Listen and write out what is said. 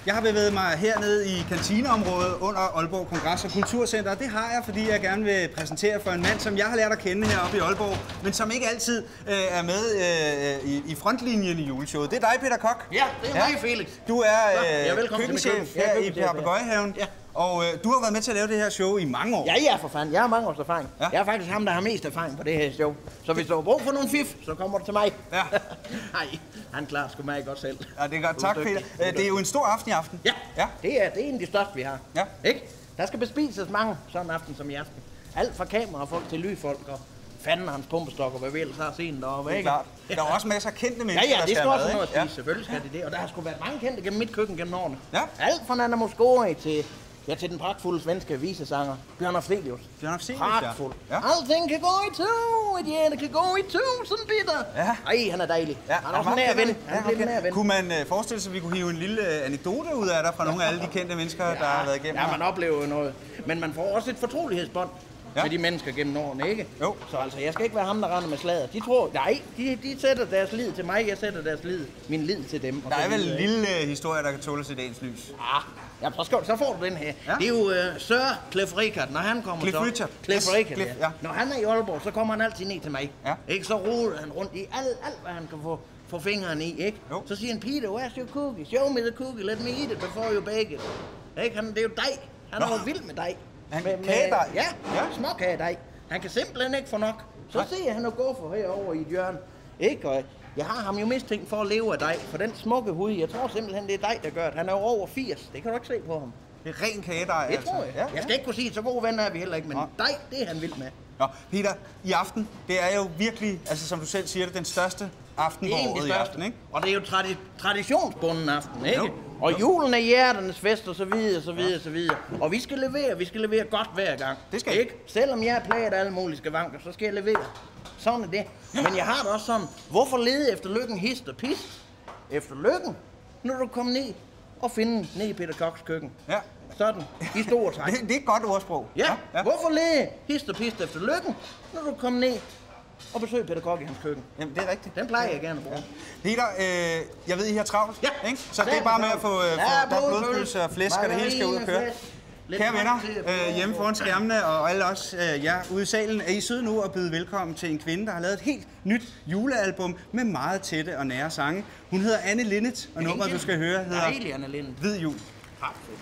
Jeg har bevæget mig hernede i kantineområdet under Aalborg Kongress- og Kulturcenter. Det har jeg, fordi jeg gerne vil præsentere for en mand, som jeg har lært at kende heroppe i Aalborg, men som ikke altid er med i frontlinjen i juleshowet. Det er dig, Peter Koch. Ja, det er mig, Felix. Du er køkkenchef her i Papegøjehaven. Ja. Og du har været med til at lave det her show i mange år. Ja, for fanden. Jeg har mange års erfaring. Ja. Jeg er faktisk ham, der har mest erfaring på det her show. Så hvis du har brug for nogle fif, så kommer du til mig. Ja. Nej, han klarer sgu mig godt selv. Ja, det er godt. Tak, Peter. Det er jo en stor aften i aften. Ja. Det er en af de største, vi har. Ja. Ikke? Der skal bespises mange sådan en aften som i aften. Alt fra kamerafolk til lydfolk og fanden hans pumpestok og hvad vi ellers har set deroppe. Det er klart. Der er også masser af kendte mennesker, Ja, det skal også have noget at spise. Selvfølgelig skal det. Og der har sgu været mange kendte gennem mit køkken gennem årene. Ja. Alt fra Nana Mosconi til den pragtfulde svenske visesanger Bjørn Afzelius. Bjørn Afzelius, pragtfuld. Ja. Alting kan gå i to, et hjerte kan gå i tusind bitter. Ja. Ej, han er dejlig. Ja, han er også en nær ven. Han bliver en nær ven. Kunne man forestille sig, at vi kunne hive en lille anekdote ud af dig fra nogle af alle de kendte mennesker, der har været igennem? Ja, man oplever jo noget. Men man får også et fortrolighedsbånd med de mennesker gennem årene, ikke? Jo. Så altså, jeg skal ikke være ham, der render med slader. De tror, nej, de sætter deres lid til mig, jeg sætter min lid til dem. Der er vel en lille historie, der kan tåles i dagens lys. Ja, så får du den her. Ja. Det er jo Sir Cliff Richard, når han kommer Cliff Richard. Cliff Richard, Cliff, ja. Når han er i Aalborg, så kommer han altid ned til mig. Ja. Ikke? Så ruller han rundt i alt, hvad han kan få fingeren i, ikke? Jo. Så siger han, Peter, where's your cookie? Show me the cookie, let me eat it before you bake it. Ikke? Det er jo dej. Han er jo vild med dej. Kagedej? Ja, småkagedej. Han kan simpelthen ikke få nok. Så ser han og går for herover i et hjørne. Ikke? Og jeg har ham jo mistænkt for at leve af dej, for den smukke hud. Jeg tror simpelthen, det er dej, der gør det. Han er jo over 80. Det kan du ikke se på ham. Det er ren kagedej, Det tror jeg. Ja. Jeg skal ikke kunne sige, så gode venner er vi heller ikke, men dej, det er han vild med. Nå, Peter, i aften, det er jo virkelig, altså som du selv siger, det den største aften på året i aften, ikke? Og det er jo traditionsbunden aften, ikke? Jo. Og julen er hjerternes fest, og så videre, så videre, så videre. Og vi skal levere godt hver gang. Det skal ikke? Selvom jeg er plaget af alle mulige skavanker, så skal jeg levere. Sådan er det. Men jeg har det også sådan, hvorfor lede efter lykken hist og pist? Efter lykken, når du kommer ned og finde ned i Peter Kochs køkken. Ja. Sådan, i store træk. Det er et godt ordsprog. Ja. Hvorfor lede hist og pist efter lykken, når du kommer ned og besøger Peter Koch i hans køkken? Jamen, det er rigtigt. Den plejer jeg gerne at bruge. Peter, jeg ved, I har travlt, Ja. ikke? Så det er bare med at få blodpølse og flæsk, og det hele skal ud og køre. Kære venner, hjemme foran skærmene og alle os jer ude i salen, er I søde nu at byde velkommen til en kvinde, der har lavet et helt nyt julealbum med meget tætte og nære sange. Hun hedder Anne Linnet, og nummeret, du skal høre, hedder Anne Linnet. Hvid Jul. Pragtfuldt.